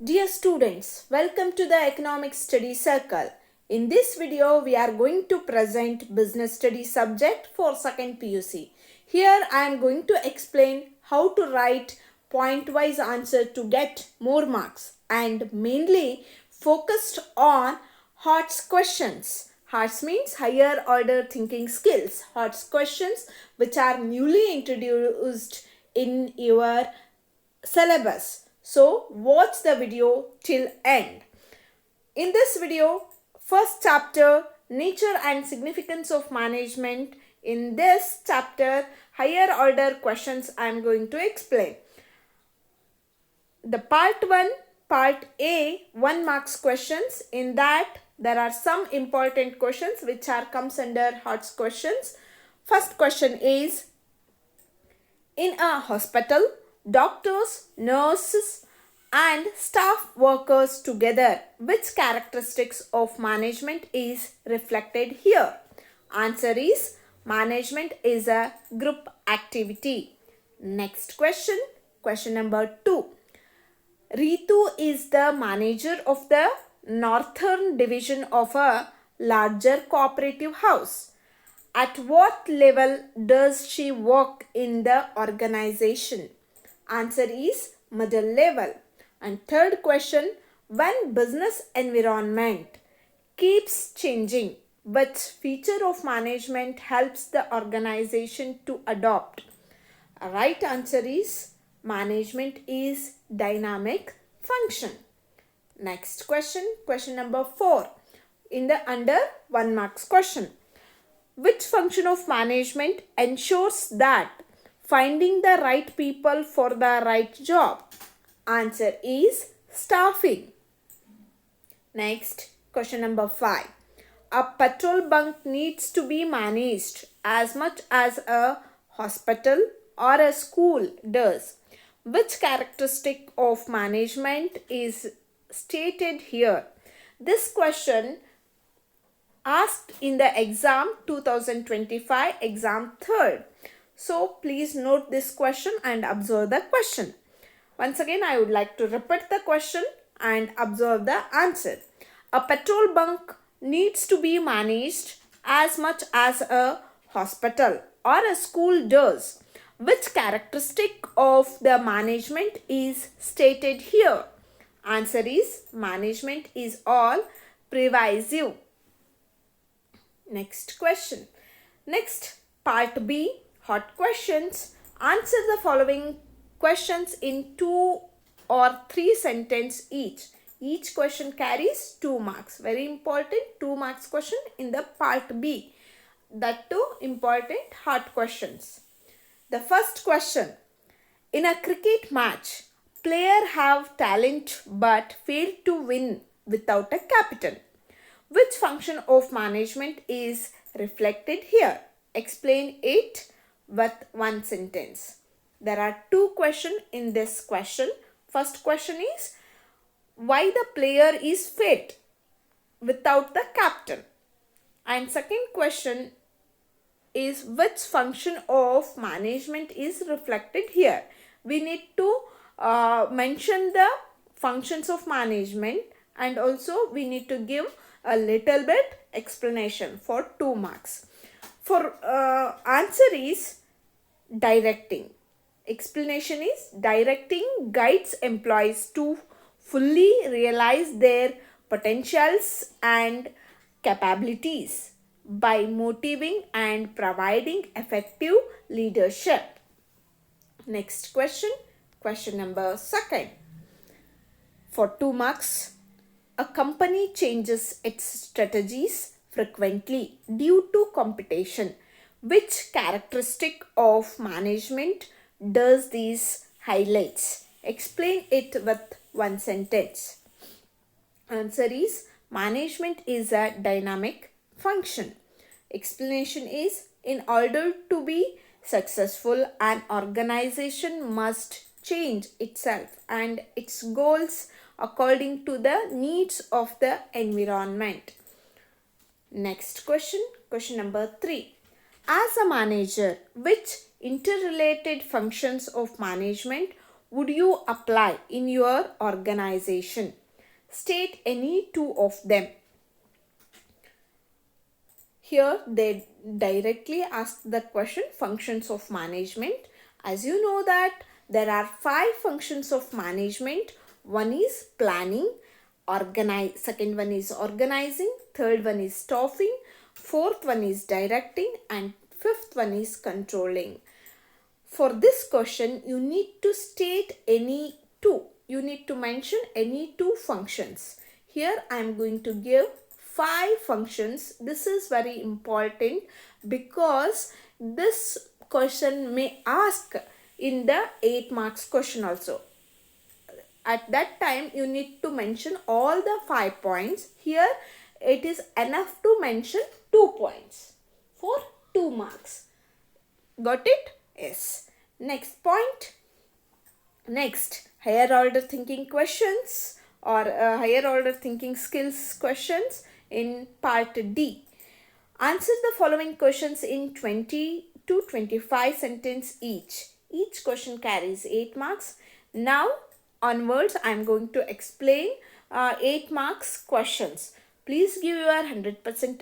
Dear students, welcome to the Economic Study Circle. In this video, we are going to present Business Study subject for 2nd PUC. Here, I am going to explain how to write point-wise answer to get more marks and mainly focused on HOTS questions. HOTS means higher order thinking skills. HOTS questions which are newly introduced in your syllabus. So watch the video till end. In this video, first chapter, nature and significance of management. In this chapter, higher order questions I am going to explain. The part 1, part A, 1 marks questions. In that there are some important questions which comes under HOTS questions. First question is, in a hospital, doctors, nurses and staff workers together, which characteristics of management is reflected here? Answer is, management is a group activity. Next question, question number 2. Ritu is the manager of the northern division of a larger cooperative house. At what level does she work in the organization? Answer is middle level. And third question, when business environment keeps changing, which feature of management helps the organization to adopt? A right answer is management is dynamic function. Next question, question number 4 in the under 1 marks question. Which function of management ensures that finding the right people for the right job? Answer is staffing. Next, question number 5. A petrol bunk needs to be managed as much as a hospital or a school does. Which characteristic of management is stated here? This question asked in the exam 2025 exam 3rd. So please note this question and observe the question. Once again, I would like to repeat the question and observe the answer. A petrol bunk needs to be managed as much as a hospital or a school does. Which characteristic of the management is stated here? Answer is management is all pervasive. Next question. Next, part B, hot questions. Answer the following questions in 2 or 3 sentences each. Each question carries 2 marks. Very important 2 marks question in the part B. That too important hot questions. The first question. In a cricket match, players have talent but fail to win without a captain. Which function of management is reflected here? Explain it with 1 sentence. There are 2 questions in this question. First question is, why the player is fit without the captain? And second question is, which function of management is reflected here? We need to mention the functions of management and also we need to give a little bit explanation for 2 marks. For answer is directing. Explanation is directing guides employees to fully realize their potentials and capabilities by motivating and providing effective leadership. Next question, question number 2. For 2 marks. A company changes its strategies frequently due to competition. Which characteristic of management does these highlights? Explain it with 1 sentence. Answer is management is a dynamic function. Explanation is, in order to be successful, an organization must change itself and its goals according to the needs of the environment. Next question, question number 3. As a manager, which interrelated functions of management would you apply in your organization? State any two of them. Here they directly ask the question functions of management. As you know that there are 5 functions of management. One is planning, second one is organizing, third one is staffing, fourth one is directing, and fifth one is controlling. For this question, you need to state any two. You need to mention any 2 functions. Here I am going to give 5 functions. This is very important because this question may ask in the 8 marks question also. At that time you need to mention all the 5 points. Here it is enough to mention 2 points for 2 marks. Got it? Yes. Next point. Next, higher order thinking questions or higher order thinking skills questions in part D. Answer the following questions in 20 to 25 sentence each. Each question carries 8 marks. Now onwards I am going to explain 8 marks questions. Please give your 100%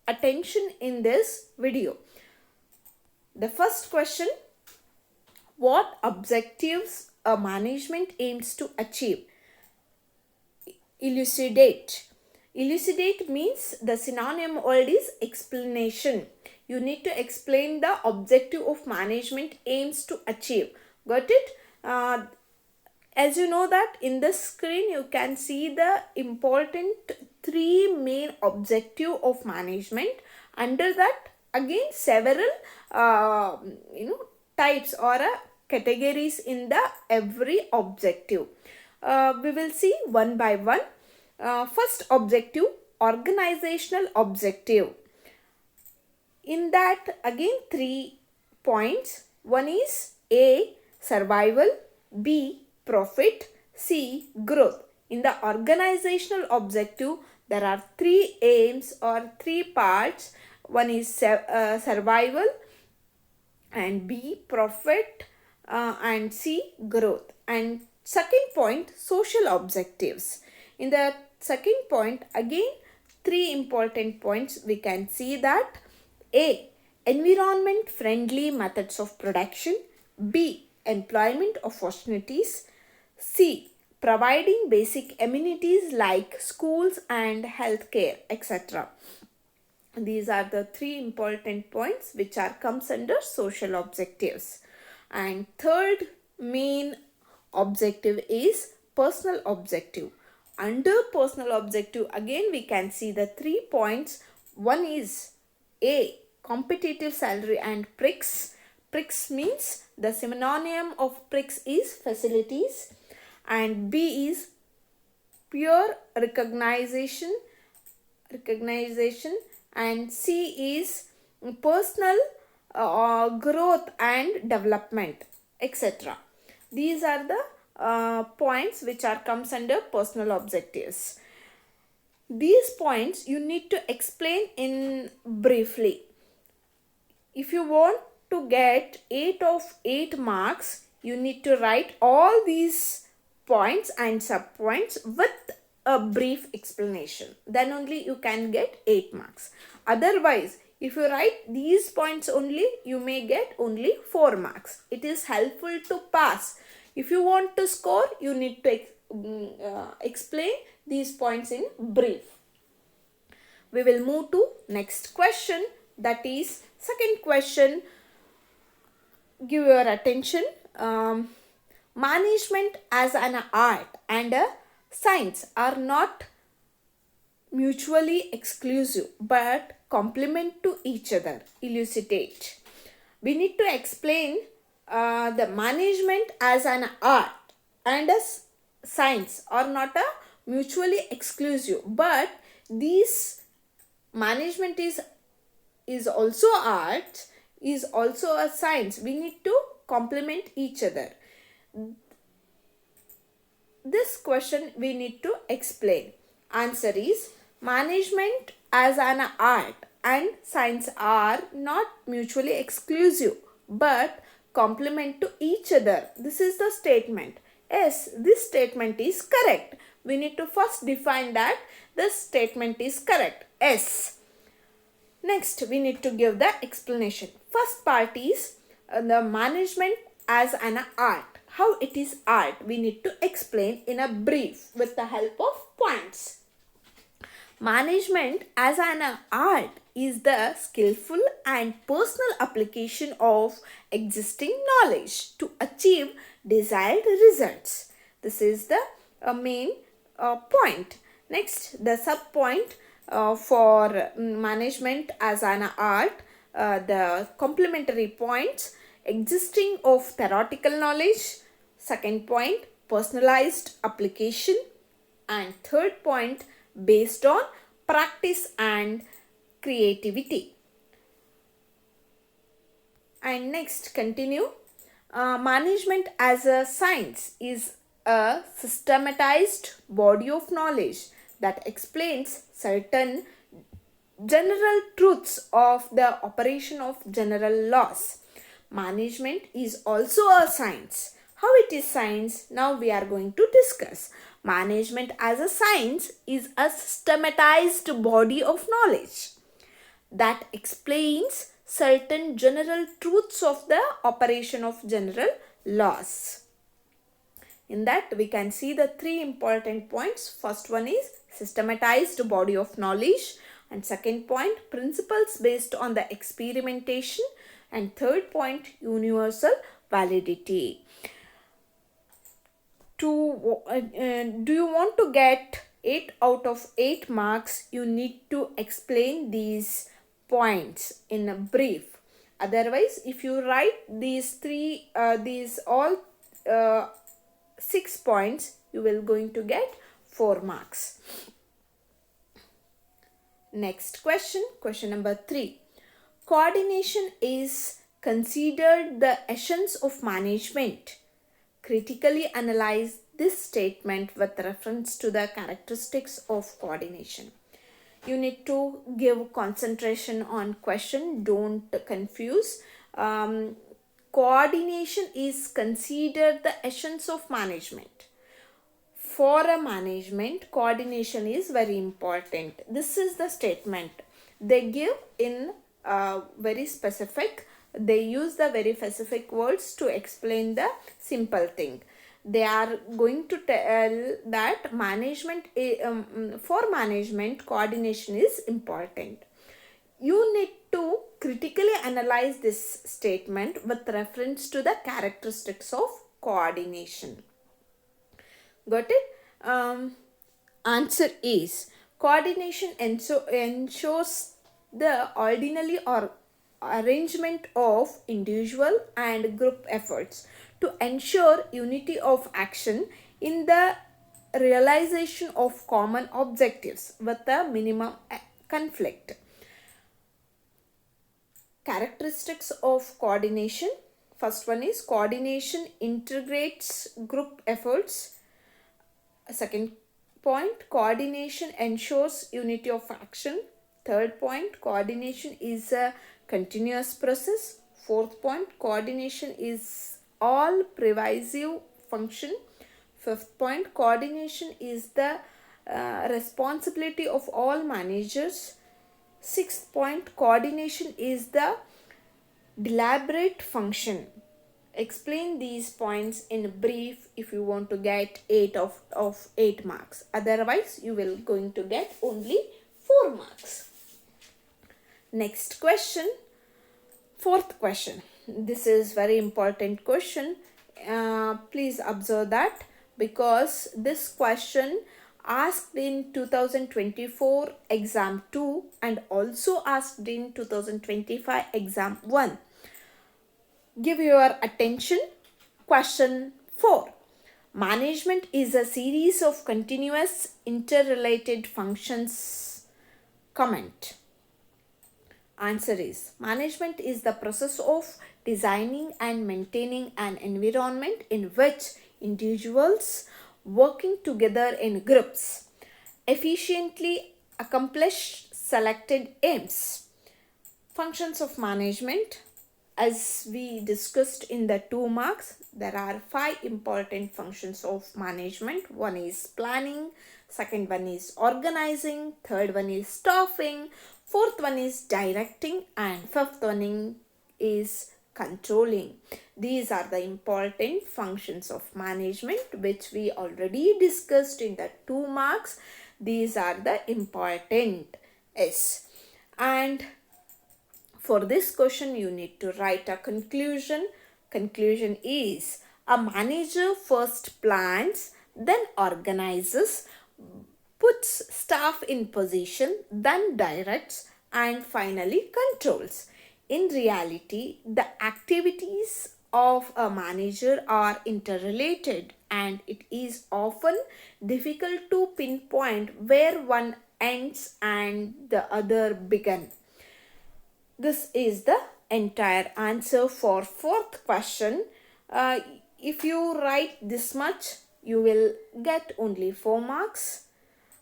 attention in this video. The first question, what objectives a management aims to achieve? Elucidate. Elucidate means the synonym word is explanation. You need to explain the objective of management aims to achieve. Got it? As you know that in the screen you can see the important 3 main objective of management. Under that again several types or categories in the every objective. We will see one by one. First objective, organizational objective. In that again 3 points. One is A, survival, B, profit, C, growth. In the organizational objective there are 3 aims or 3 parts. One is survival, and B, profit, and C, growth. And second point, social objectives. In the second point again 3 important points. We can see that A, environment friendly methods of production, B, employment opportunities, C, providing basic amenities like schools and healthcare, etc. These are the 3 important points which comes under social objectives. And third main objective is personal objective. Under personal objective again we can see the 3 points. One is A, competitive salary and PRICS. PRICS means the synonym of PRICS is facilities, and B is pure recognition, and C is personal growth and development, etc. These are the points which comes under personal objectives. These points you need to explain in briefly. If you want to get 8 of 8 marks, you need to write all these points and subpoints with a brief explanation. Then only you can get 8 marks. Otherwise, if you write these points only, you may get only 4 marks. It is helpful to pass. If you want to score, you need to explain these points in brief. We will move to next question. That is second question. Give your attention. Management as an art and a science are not mutually exclusive but complement to each other. Elucidate. We need to explain the management as an art and a science are not a mutually exclusive, but these management is also art, is also a science. We need to complement each other. This question we need to explain. Answer is management as an art and science are not mutually exclusive but complement to each other. This is the statement. Yes, this statement is correct. We need to first define that this statement is correct. Yes. Next, we need to give the explanation. First part is the management as an art. How it is art, we need to explain in a brief with the help of points. Management as an art is the skillful and personal application of existing knowledge to achieve desired results. This is the main point. Next, the sub point for management as an art, the complementary points: existing of theoretical knowledge. Second point, personalized application. And third point, based on practice and creativity. And next, continue. Management as a science is a systematized body of knowledge that explains certain general truths of the operation of general laws. Management is also a science. How it is science? Now we are going to discuss. Management as a science is a systematized body of knowledge that explains certain general truths of the operation of general laws. In that, we can see the three important points. First one is systematized body of knowledge, and second point, principles based on the experimentation, and third point, universal validity. Do you want to get 8 out of 8 marks? You need to explain these points in a brief. Otherwise, if you write these 6 points, you will going to get 4 marks. Next question, question number 3. Coordination is considered the essence of management. Critically analyze this statement with reference to the characteristics of coordination. You need to give concentration on question. Don't confuse. Coordination is considered the essence of management. For a management, coordination is very important. This is the statement. They give in very specific. They use the very specific words to explain the simple thing. They are going to tell that management, for management, coordination is important. You need to critically analyze this statement with reference to the characteristics of coordination. Got it? Answer is coordination ensures the ordinary or arrangement of individual and group efforts to ensure unity of action in the realization of common objectives with a minimum conflict. Characteristics of coordination. First one is coordination integrates group efforts. Second point, coordination ensures unity of action. Third point, coordination is a continuous process. Fourth point, coordination is all pervasive function. Fifth point, coordination is the responsibility of all managers. Sixth point, coordination is the deliberate function. Explain these points in brief if you want to get 8 of 8 marks. Otherwise, you will going to get only 4 marks. Next question, fourth question. This is very important question. Please observe that, because this question asked in 2024 exam 2 and also asked in 2025 exam 1. Give your attention. Question 4. Management is a series of continuous interrelated functions. Comment. Answer is management is the process of designing and maintaining an environment in which individuals working together in groups efficiently accomplish selected aims. Functions of management. As we discussed in the 2 marks, there are 5 important functions of management. One is planning, second one is organizing, third one is staffing, fourth one is directing, and fifth one is controlling. These are the important functions of management which we already discussed in the 2 marks. These are the important. Yes. And for this question, you need to write a conclusion. Conclusion is a manager first plans, then organizes, puts staff in position, then directs, and finally controls. In reality, the activities of a manager are interrelated, and it is often difficult to pinpoint where one ends and the other begins. This is the entire answer for fourth question. Uh, if you write this much, you will get only 4 marks,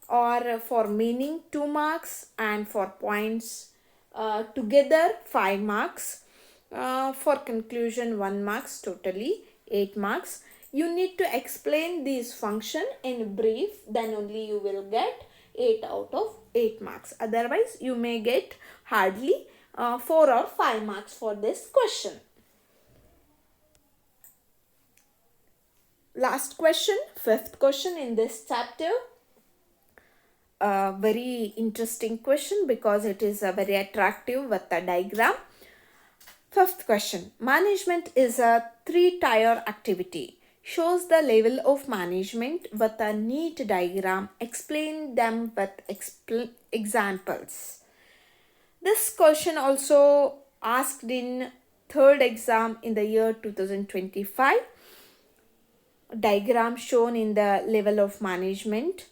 or for meaning 2 marks, and for points together 5 marks. For conclusion 1 marks, totally 8 marks. You need to explain this function in brief, then only you will get 8 out of 8 marks. Otherwise, you may get hardly 4 or 5 marks for this question. Last question, fifth question in this chapter. A very interesting question because it is very attractive with the diagram. Fifth question, management is a 3-tier activity. Shows the level of management with a neat diagram. Explain them with examples. This question also asked in third exam in the year 2025. Diagram shown in the level of management.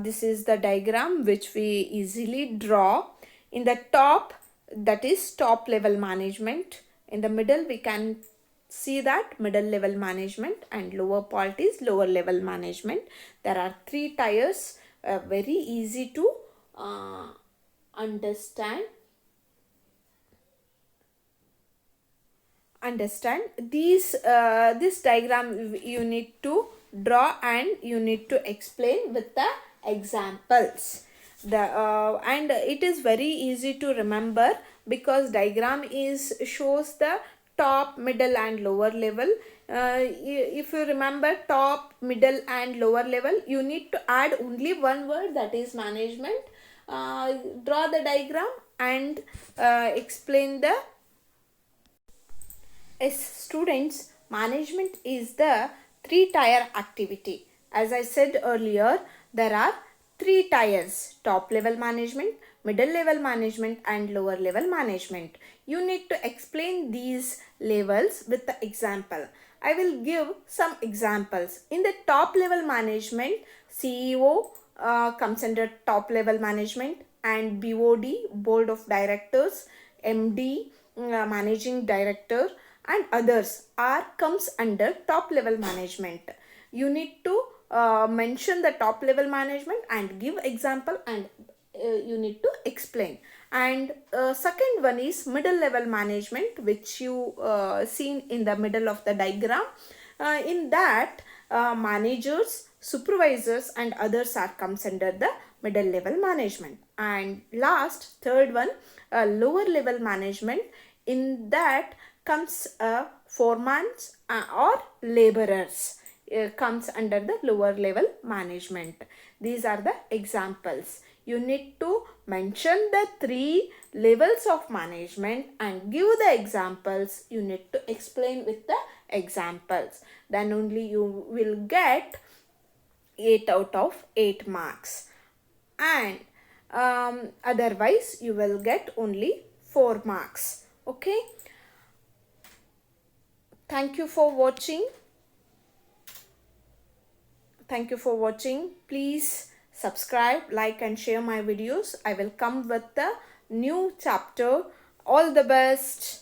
This is the diagram which we easily draw. In the top, that is top level management. In the middle, we can see that middle level management, and lower part is lower level management. There are 3 tiers, very easy to understand these. This diagram you need to draw and you need to explain with the examples. And it is very easy to remember because diagram shows the top, middle and lower level. If you remember top, middle and lower level, you need to add only one word, that is management. Draw the diagram and explain the. As students, management is the 3-tier activity. As I said earlier, there are 3 tiers: top level management, middle level management and lower level management. You need to explain these levels with the example. I will give some examples. In the top level management, CEO comes under top level management, and BOD, Board of Directors, MD, Managing Director, and others comes under top level management. You need to mention the top level management and give example, and you need to explain. And second one is middle level management, which you seen in the middle of the diagram. In that, managers, supervisors and others comes under the middle level management. And last, third one, lower level management. In that comes foremen or laborers, comes under the lower level management. These are the examples. You need to mention the 3 levels of management and give the examples. You need to explain with the examples. Then only you will get 8 out of 8 marks. And otherwise you will get only 4 marks. Okay. Thank you for watching. Please subscribe, like and share my videos. I will come with the new chapter. All the best.